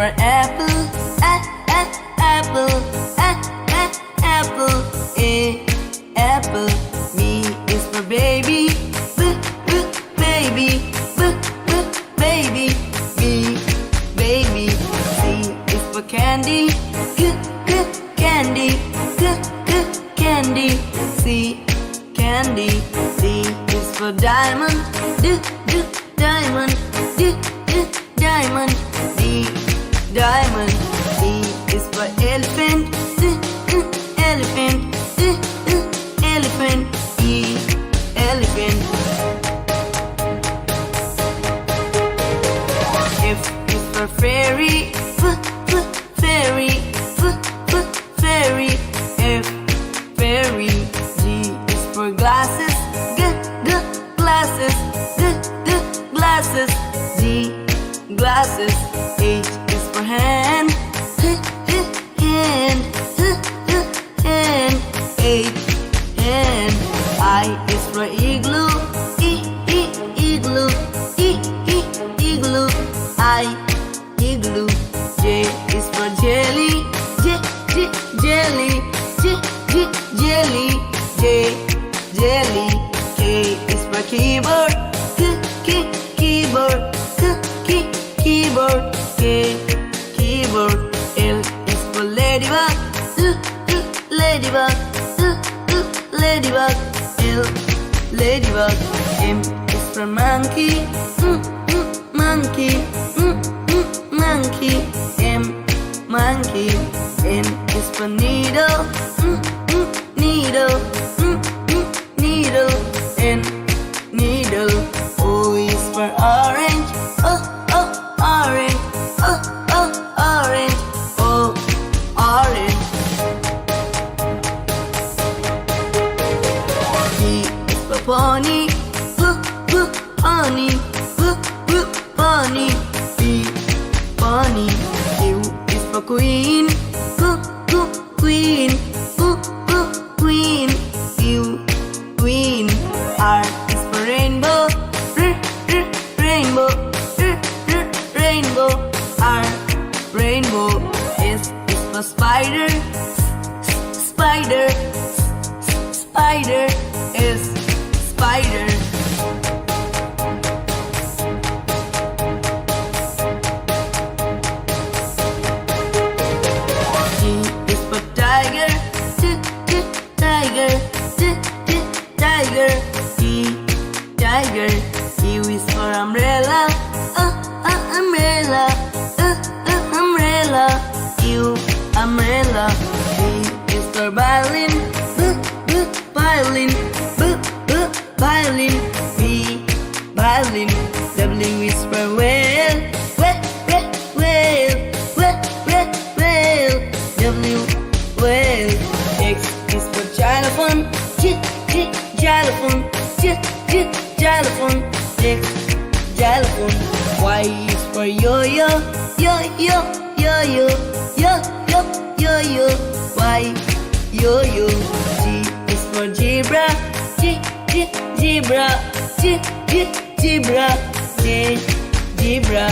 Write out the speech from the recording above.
for apple, apple, apple. A, apple. B is for baby, baby, baby. B, baby. C is for candy, candy, candy. C, candy. D is for diamond, diamond, diamond. D, diamond. E is for elephant, elephant, elephant. E, elephant. F is for fairy, fairy, fairy. F, fairy. G is for glasses, glasses, glasses. G, glasses. H is for hand, hand, hand. H, hand. I is for igloo, igloo, igloo. I, igloo. J is for jelly, jelly, jelly. J, jelly. K is for keyboard, keyboard, keyboard. K, keyboard. L is for ladybug, ladybug, ladybug. L, ladybug. M is for monkey, monkey, monkey. M, monkey. N is for needle, needle, needle. N, needle. O is for orange, orange, orange. O, orange. P is for pony, pony, pony. P, pony. Q is for queen, queen, queen. Q, queen. R is for rainbow, rainbow, rainbow. R, rainbow. S is for spider, spider, spider. S, spider. T is for tiger, tiger, tiger. T, tiger. U is for umbrella, umbrella, umbrella. U, umbrella. V is for violin, violin, violin. V, violin. W is for whale, whale, whale. W, whale. X is for xylophone, xylophone, xylophone. X, xylophone. Y is for yo-yo, yo-yo, yo-yo, yo-yo, yo-yo. Y, yo-yo. G is for zebra, zebra, zebra. J, zebra.